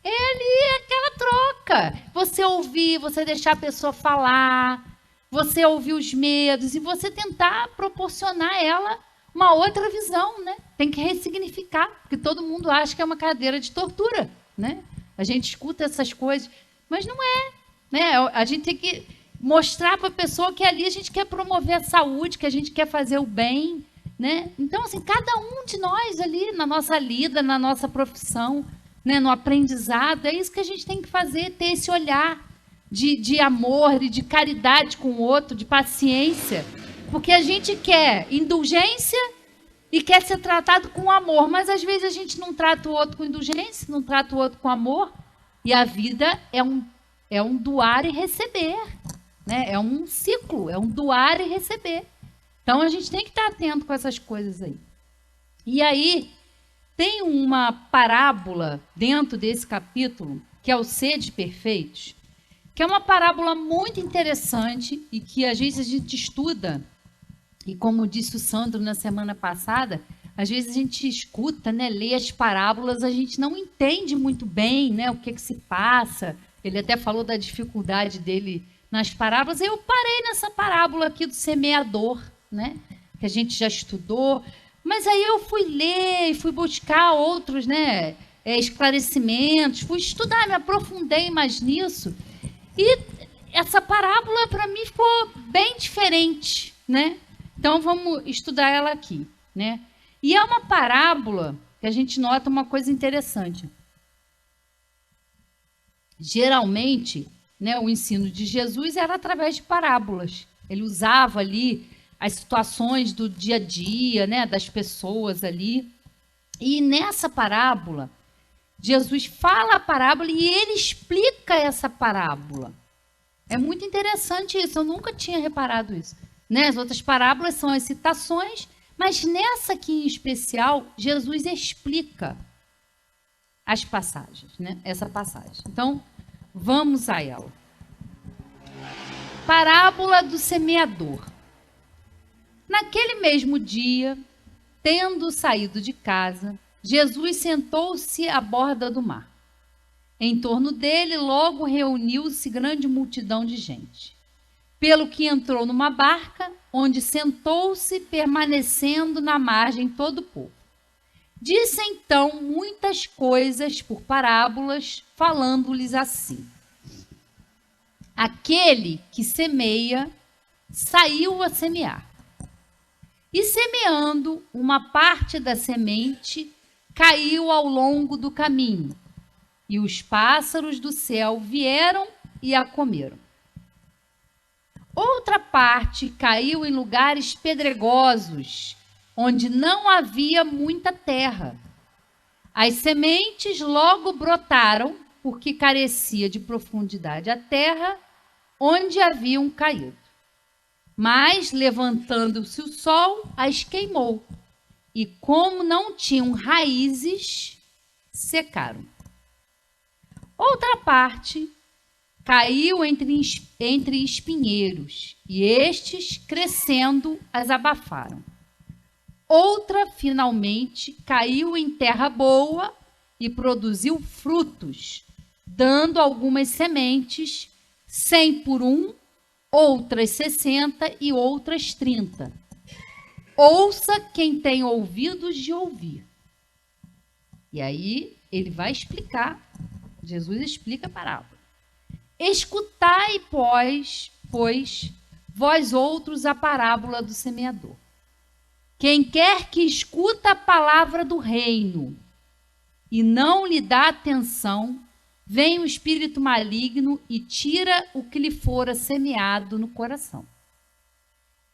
é aquela troca. Você ouvir, você deixar a pessoa falar, você ouvir os medos e você tentar proporcionar a ela uma outra visão, né? Tem que ressignificar, porque todo mundo acha que é uma cadeira de tortura, né? A gente escuta essas coisas, mas não é, né? A gente tem que mostrar para a pessoa que ali a gente quer promover a saúde, que a gente quer fazer o bem, né? Então, assim, cada um de nós ali, na nossa lida, na nossa profissão, né, no aprendizado, é isso que a gente tem que fazer, ter esse olhar de amor e de caridade com o outro, de paciência, porque a gente quer indulgência e quer ser tratado com amor, mas às vezes a gente não trata o outro com indulgência, não trata o outro com amor, e a vida é um doar e receber, né? É um ciclo, é um doar e receber. Então a gente tem que estar atento com essas coisas aí. E aí tem uma parábola dentro desse capítulo, que é o Sede Perfeitos, que é uma parábola muito interessante e que às vezes a gente estuda, e como disse o Sandro na semana passada, Às vezes a gente escuta, né, lê as parábolas, a gente não entende muito bem, né, o que se passa. Ele até falou da dificuldade dele nas parábolas. Eu parei nessa parábola aqui do semeador, né, que a gente já estudou. Mas aí eu fui ler, fui buscar outros, né, esclarecimentos, fui estudar, me aprofundei mais nisso. E essa parábola, para mim, ficou bem diferente, né? Então, vamos estudar ela aqui, né? E é uma parábola que a gente nota uma coisa interessante. Geralmente, né, o ensino de Jesus era através de parábolas. Ele usava ali as situações do dia a dia, né, das pessoas ali. E nessa parábola, Jesus fala a parábola e ele explica essa parábola. É muito interessante isso, eu nunca tinha reparado isso. Né? As outras parábolas são as citações, mas nessa aqui em especial, Jesus explica as passagens, né? Essa passagem. Então, vamos a ela. Parábola do semeador. Naquele mesmo dia, tendo saído de casa, Jesus sentou-se à borda do mar. Em torno dele, logo reuniu-se grande multidão de gente. Pelo que entrou numa barca, onde sentou-se, permanecendo na margem todo o povo. Disse então muitas coisas por parábolas, falando-lhes assim. Aquele que semeia, saiu a semear. E semeando, uma parte da semente caiu ao longo do caminho, e os pássaros do céu vieram e a comeram. Outra parte caiu em lugares pedregosos, onde não havia muita terra. As sementes logo brotaram, porque carecia de profundidade a terra onde haviam caído. Mas, levantando-se o sol, as queimou, e como não tinham raízes, secaram. Outra parte caiu entre espinheiros, e estes, crescendo, as abafaram. Outra, finalmente, caiu em terra boa e produziu frutos, dando algumas sementes, 100 por um, outras 60 e outras 30. Ouça quem tem ouvidos de ouvir. E aí ele vai explicar, Jesus explica a parábola. Escutai, pois, vós outros, a parábola do semeador. Quem quer que escuta a palavra do reino e não lhe dá atenção, vem o espírito maligno e tira o que lhe fora semeado no coração.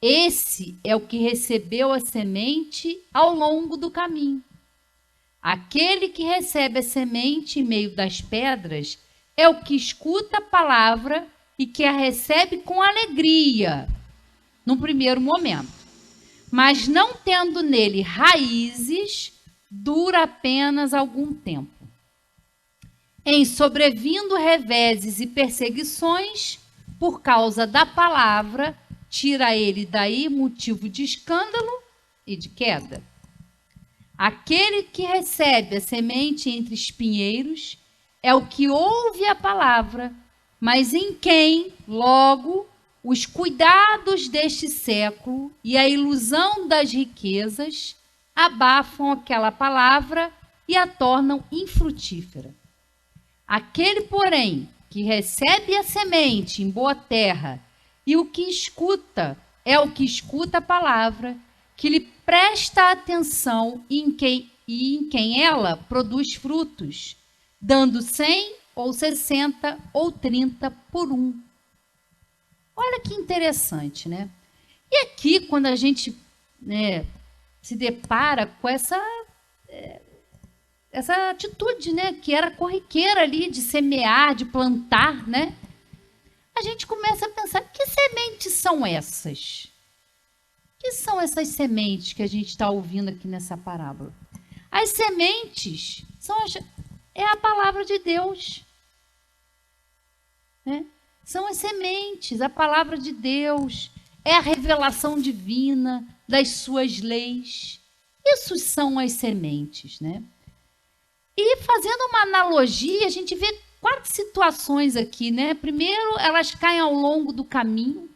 Esse é o que recebeu a semente ao longo do caminho. Aquele que recebe a semente em meio das pedras é o que escuta a palavra e que a recebe com alegria, no primeiro momento. Mas não tendo nele raízes, dura apenas algum tempo. Em sobrevindo reveses e perseguições, por causa da palavra, tira ele daí motivo de escândalo e de queda. Aquele que recebe a semente entre espinheiros é o que ouve a palavra, mas em quem, logo, os cuidados deste século e a ilusão das riquezas abafam aquela palavra e a tornam infrutífera. Aquele, porém, que recebe a semente em boa terra e o que escuta é o que escuta a palavra, que lhe presta atenção e em quem ela produz frutos, dando 100 ou 60 ou 30 por um. Olha que interessante, né? E aqui, quando a gente, né, se depara com essa atitude, né, que era corriqueira ali de semear, de plantar, né? A gente começa a pensar, que sementes são essas? Que são essas sementes que a gente está ouvindo aqui nessa parábola? As sementes é a palavra de Deus, né? São as sementes, a palavra de Deus, é a revelação divina das suas leis, Isso são as sementes, né? E fazendo uma analogia, a gente vê 4 situações aqui, né? Primeiro, elas caem ao longo do caminho,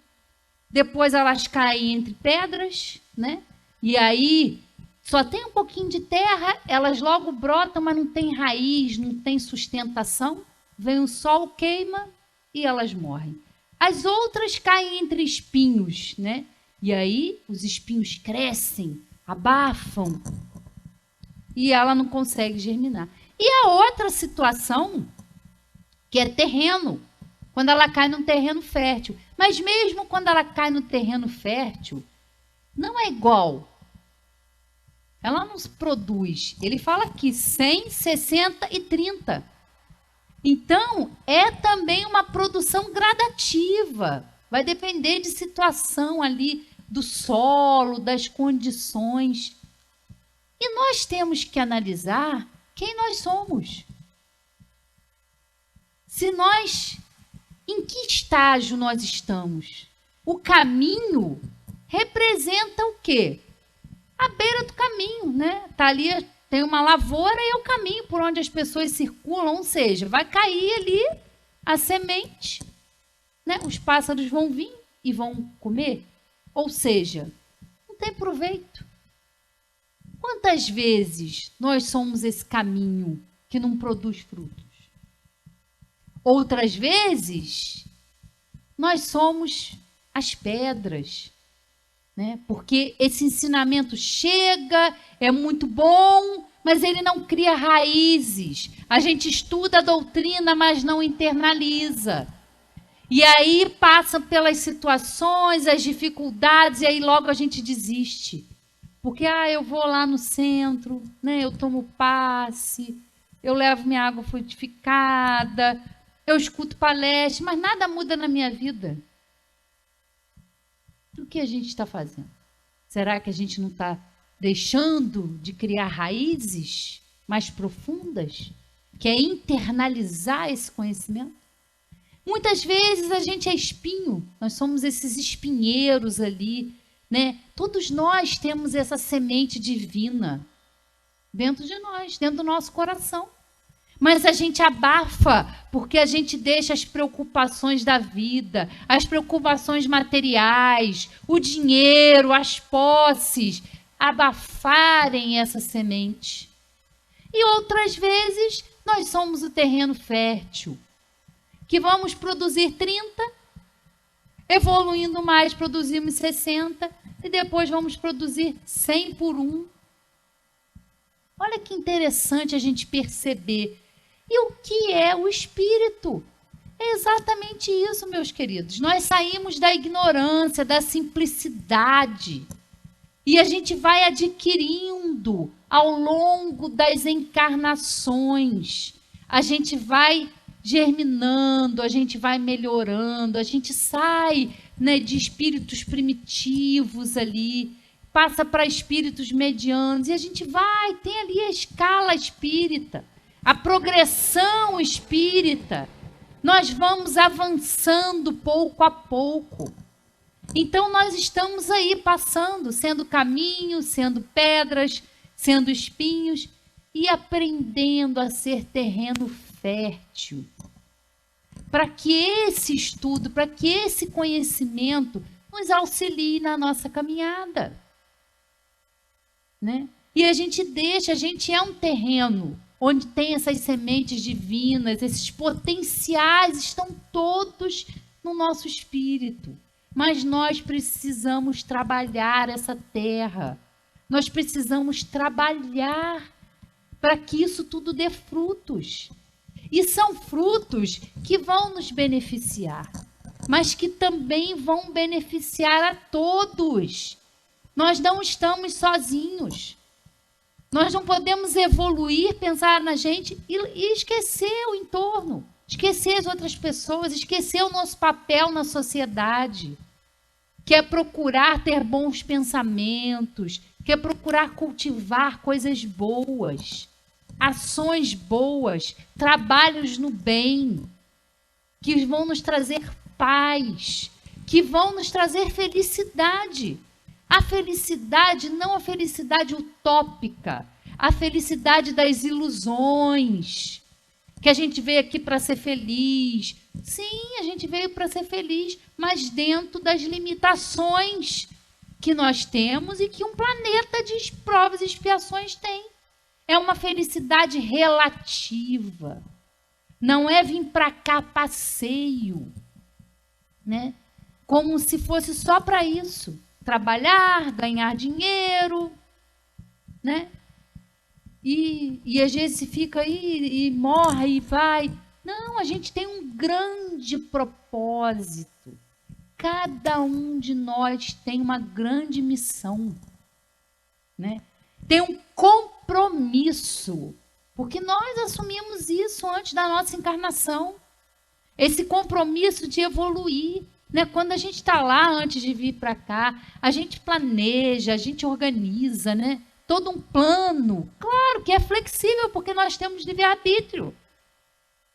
depois elas caem entre pedras, né? E aí só tem um pouquinho de terra, elas logo brotam, mas não tem raiz, não tem sustentação. Vem o sol, queima e elas morrem. As outras caem entre espinhos, né? E aí os espinhos crescem, abafam e ela não consegue germinar. E a outra situação, que é terreno, quando ela cai num terreno fértil. Mas mesmo quando ela cai no terreno fértil, não é igual. Ela não se produz. Ele fala aqui 100, 60 e 30. Então, é também uma produção gradativa. Vai depender de situação ali, do solo, das condições. E nós temos que analisar quem nós somos. Se nós, em que estágio nós estamos? O caminho representa o quê? A beira do caminho, né? Tá ali, tem uma lavoura e é o caminho por onde as pessoas circulam, ou seja, vai cair ali a semente, né? Os pássaros vão vir e vão comer, ou seja, não tem proveito. Quantas vezes nós somos esse caminho que não produz frutos? Outras vezes, nós somos as pedras, né? Porque esse ensinamento chega, é muito bom, mas ele não cria raízes. A gente estuda a doutrina, mas não internaliza. E aí passa pelas situações, as dificuldades, e aí logo a gente desiste. Porque eu vou lá no centro, né? Eu tomo passe, eu levo minha água frutificada, eu escuto palestra, mas nada muda na minha vida. O que a gente está fazendo? Será que a gente não está deixando de criar raízes mais profundas? Que é internalizar esse conhecimento? Muitas vezes a gente é espinho, nós somos esses espinheiros ali, né? Todos nós temos essa semente divina dentro de nós, dentro do nosso coração. Mas a gente abafa porque a gente deixa as preocupações da vida, as preocupações materiais, o dinheiro, as posses, abafarem essa semente. E outras vezes nós somos o terreno fértil, que vamos produzir 30, evoluindo mais, produzimos 60 e depois vamos produzir 100 por 1. Olha que interessante a gente perceber. E o que é o espírito? É exatamente isso, meus queridos. Nós saímos da ignorância, da simplicidade. E a gente vai adquirindo ao longo das encarnações. A gente vai germinando, a gente vai melhorando, a gente sai, né, de espíritos primitivos ali, passa para espíritos medianos, e a gente vai, tem ali a escala espírita. A progressão espírita, nós vamos avançando pouco a pouco. Então, nós estamos aí passando, sendo caminho, sendo pedras, sendo espinhos e aprendendo a ser terreno fértil. Para que esse estudo, para que esse conhecimento nos auxilie na nossa caminhada, né? E a gente é um terreno onde tem essas sementes divinas, esses potenciais estão todos no nosso espírito. Mas nós precisamos trabalhar essa terra. Nós precisamos trabalhar para que isso tudo dê frutos. E são frutos que vão nos beneficiar, mas que também vão beneficiar a todos. Nós não estamos sozinhos. Nós não podemos evoluir, pensar na gente e esquecer o entorno, esquecer as outras pessoas, esquecer o nosso papel na sociedade, que é procurar ter bons pensamentos, que é procurar cultivar coisas boas, ações boas, trabalhos no bem, que vão nos trazer paz, que vão nos trazer felicidade. A felicidade, não a felicidade utópica, a felicidade das ilusões, que a gente veio aqui para ser feliz. Sim, a gente veio para ser feliz, mas dentro das limitações que nós temos e que um planeta de provas e expiações tem. É uma felicidade relativa. Não é vir para cá passeio, né? Como se fosse só para isso. Trabalhar, ganhar dinheiro, né? E às vezes se fica aí e morre e vai. Não, a gente tem um grande propósito. Cada um de nós tem uma grande missão, né? Tem um compromisso, porque nós assumimos isso antes da nossa encarnação. Esse compromisso de evoluir, né? Quando a gente está lá antes de vir para cá, a gente planeja, a gente organiza, né? Todo um plano. Claro que é flexível, porque nós temos livre-arbítrio.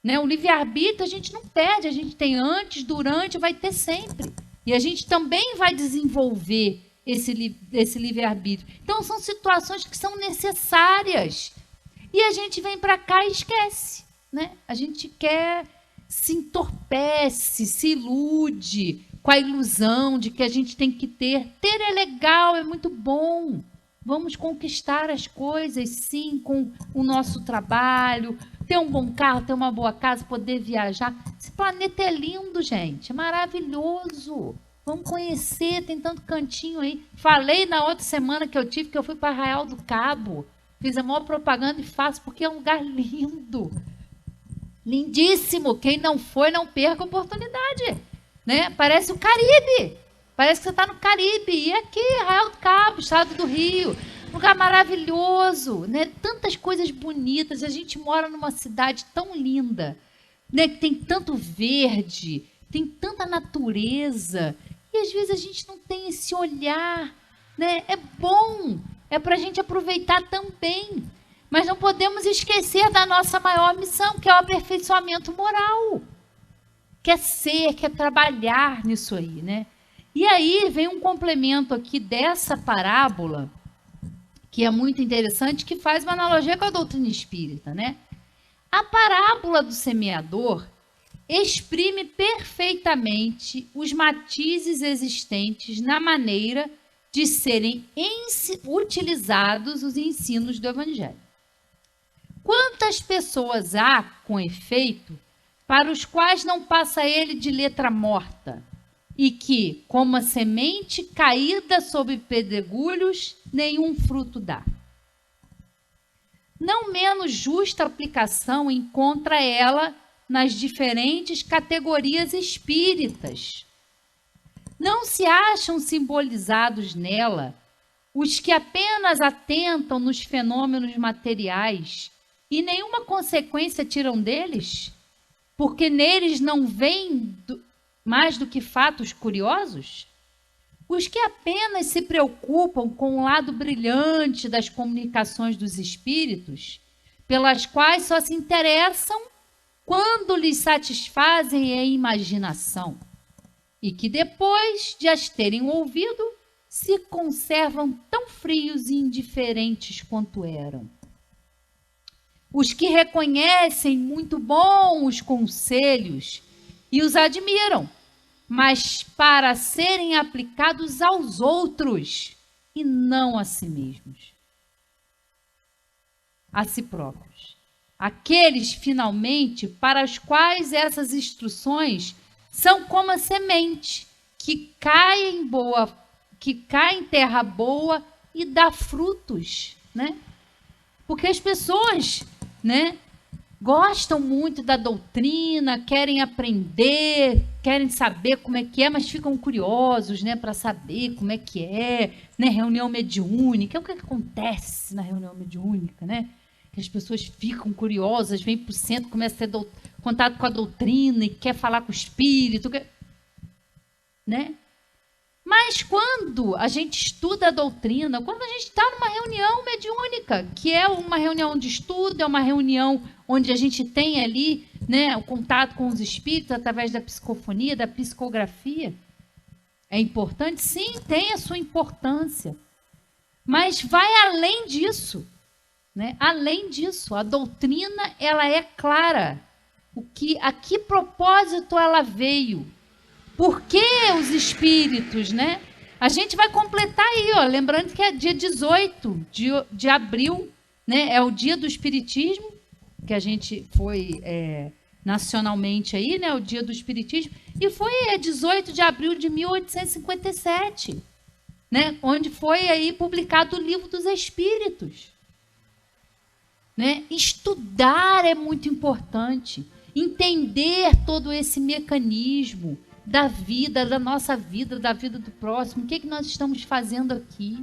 Né? O livre-arbítrio a gente não perde, a gente tem antes, durante, vai ter sempre. E a gente também vai desenvolver esse livre-arbítrio. Então, são situações que são necessárias. E a gente vem para cá e esquece. Né? A gente quer, se entorpece, se ilude com a ilusão de que a gente tem que ter. Ter é legal, é muito bom. Vamos conquistar as coisas, sim, com o nosso trabalho, ter um bom carro, ter uma boa casa, poder viajar. Esse planeta é lindo, gente, é maravilhoso. Vamos conhecer, tem tanto cantinho aí. Falei na outra semana que eu fui para Arraial do Cabo. Fiz a maior propaganda e faço, porque é um lugar lindo. Lindíssimo. Quem não foi, não perca a oportunidade. Né? Parece o Caribe. Parece que você está no Caribe. E aqui, Arraial do Cabo, estado do Rio. Lugar maravilhoso. Né? Tantas coisas bonitas. A gente mora numa cidade tão linda. Né? Que tem tanto verde. Tem tanta natureza. E às vezes a gente não tem esse olhar. Né? É bom. É para a gente aproveitar também. Mas não podemos esquecer da nossa maior missão, que é o aperfeiçoamento moral. Quer ser, quer trabalhar nisso aí, né? E aí vem um complemento aqui dessa parábola, que é muito interessante, que faz uma analogia com a doutrina espírita, né? A parábola do semeador exprime perfeitamente os matizes existentes na maneira de serem utilizados os ensinos do Evangelho. Quantas pessoas há, com efeito, para os quais não passa ele de letra morta, e que, como a semente caída sob pedregulhos, nenhum fruto dá? Não menos justa aplicação encontra ela nas diferentes categorias espíritas. Não se acham simbolizados nela os que apenas atentam nos fenômenos materiais e nenhuma consequência tiram deles, porque neles não vêm mais do que fatos curiosos? Os que apenas se preocupam com o lado brilhante das comunicações dos espíritos, pelas quais só se interessam quando lhes satisfazem a imaginação, e que depois de as terem ouvido, se conservam tão frios e indiferentes quanto eram. Os que reconhecem muito bom os conselhos e os admiram, mas para serem aplicados aos outros e não a si mesmos, a si próprios. Aqueles, finalmente, para os quais essas instruções são como a semente que cai em terra boa e dá frutos, né? Porque as pessoas, né, gostam muito da doutrina, querem aprender, querem saber como é que é, mas ficam curiosos, né, para saber como é que é, né, reunião mediúnica. O que acontece na reunião mediúnica, né? Que as pessoas ficam curiosas, vêm para o centro, começam a ter contato com a doutrina e quer falar com o espírito, né? Mas quando a gente estuda a doutrina, quando a gente está numa reunião mediúnica, que é uma reunião de estudo, é uma reunião onde a gente tem ali, né, o contato com os espíritos através da psicofonia, da psicografia, É importante? Sim, tem a sua importância. Mas vai além disso, né? Além disso, a doutrina ela é clara. A que propósito ela veio? Por que os espíritos, né? A gente vai completar aí, ó, lembrando que é dia 18 de abril, né? É o dia do Espiritismo, que a gente foi nacionalmente aí, né? O dia do Espiritismo, e foi 18 de abril de 1857, né? Onde foi aí publicado o Livro dos Espíritos. Né? Estudar é muito importante, entender todo esse mecanismo da vida, da nossa vida, da vida do próximo, o que nós estamos fazendo aqui.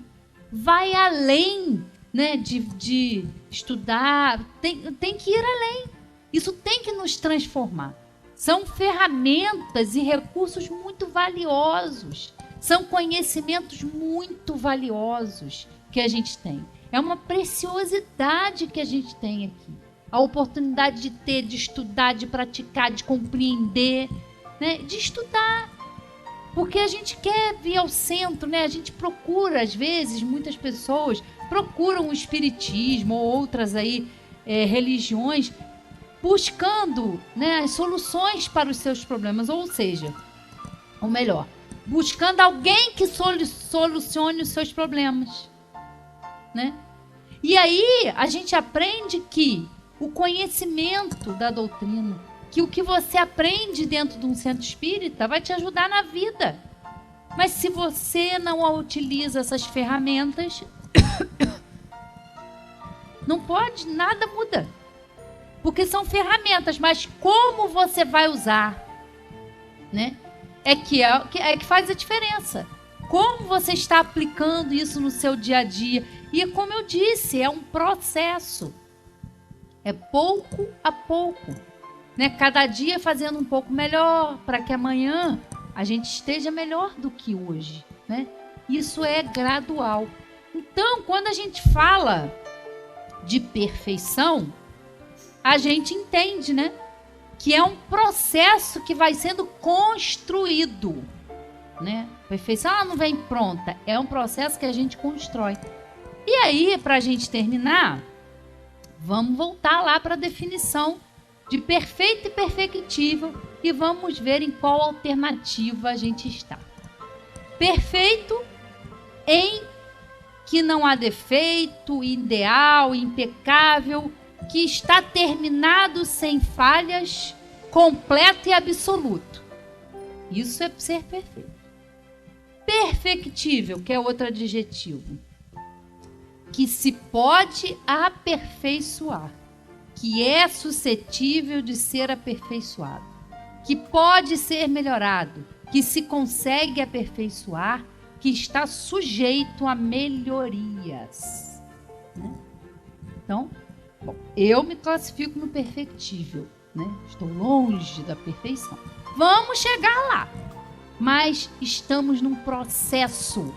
Vai além, né, de estudar, tem que ir além. Isso tem que nos transformar. São ferramentas e recursos muito valiosos, são conhecimentos muito valiosos que a gente tem. É uma preciosidade que a gente tem aqui. A oportunidade de ter, de estudar, de praticar, de compreender, né? De estudar. Porque a gente quer vir ao centro, né? A gente procura, às vezes, muitas pessoas procuram o espiritismo ou outras aí, religiões, buscando, né, as soluções para os seus problemas. Ou seja, ou melhor, buscando alguém que solucione os seus problemas. Né? E aí a gente aprende que o conhecimento da doutrina, que o que você aprende dentro de um centro espírita vai te ajudar na vida. Mas se você não utiliza essas ferramentas, não pode, nada muda. Porque são ferramentas, mas como você vai usar, né? É que faz a diferença. Como você está aplicando isso no seu dia a dia? E como eu disse, é um processo. É pouco a pouco. Né? Cada dia fazendo um pouco melhor, para que amanhã a gente esteja melhor do que hoje. Né? Isso é gradual. Então, quando a gente fala de perfeição, a gente entende, né, que é um processo que vai sendo construído. Né? Perfeição não vem pronta, é um processo que a gente constrói. E aí, para a gente terminar, vamos voltar lá para a definição de perfeito e perfectível e vamos ver em qual alternativa a gente está. Perfeito em que não há defeito, ideal, impecável, que está terminado sem falhas, completo e absoluto. Isso é ser perfeito. Perfectível, que é outro adjetivo, que se pode aperfeiçoar, que é suscetível de ser aperfeiçoado, que pode ser melhorado, que se consegue aperfeiçoar, que está sujeito a melhorias. Né? Então, bom, eu me classifico no perfectível, né? Estou longe da perfeição. Vamos chegar lá. Mas estamos num processo.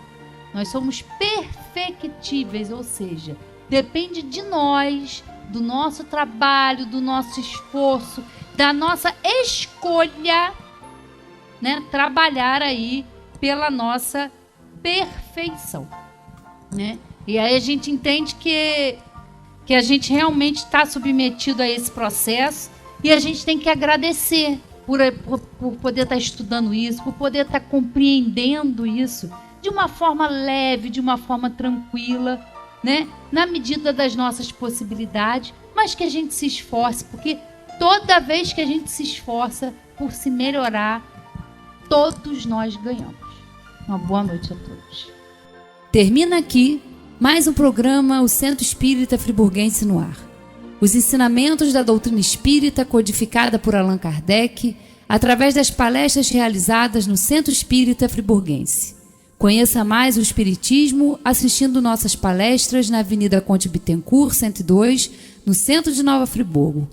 Nós somos perfectíveis, ou seja, depende de nós, do nosso trabalho, do nosso esforço, da nossa escolha, né, trabalhar aí pela nossa perfeição. Né? E aí a gente entende que a gente realmente está submetido a esse processo e a gente tem que agradecer por poder estar estudando isso, por poder estar compreendendo isso de uma forma leve, de uma forma tranquila, né? Na medida das nossas possibilidades, mas que a gente se esforce, porque toda vez que a gente se esforça por se melhorar, todos nós ganhamos. Uma boa noite a todos. Termina aqui mais um programa O Centro Espírita Friburguense no Ar. Os ensinamentos da doutrina espírita codificada por Allan Kardec através das palestras realizadas no Centro Espírita Friburguense. Conheça mais o Espiritismo assistindo nossas palestras na Avenida Conde Bittencourt, 102, no centro de Nova Friburgo.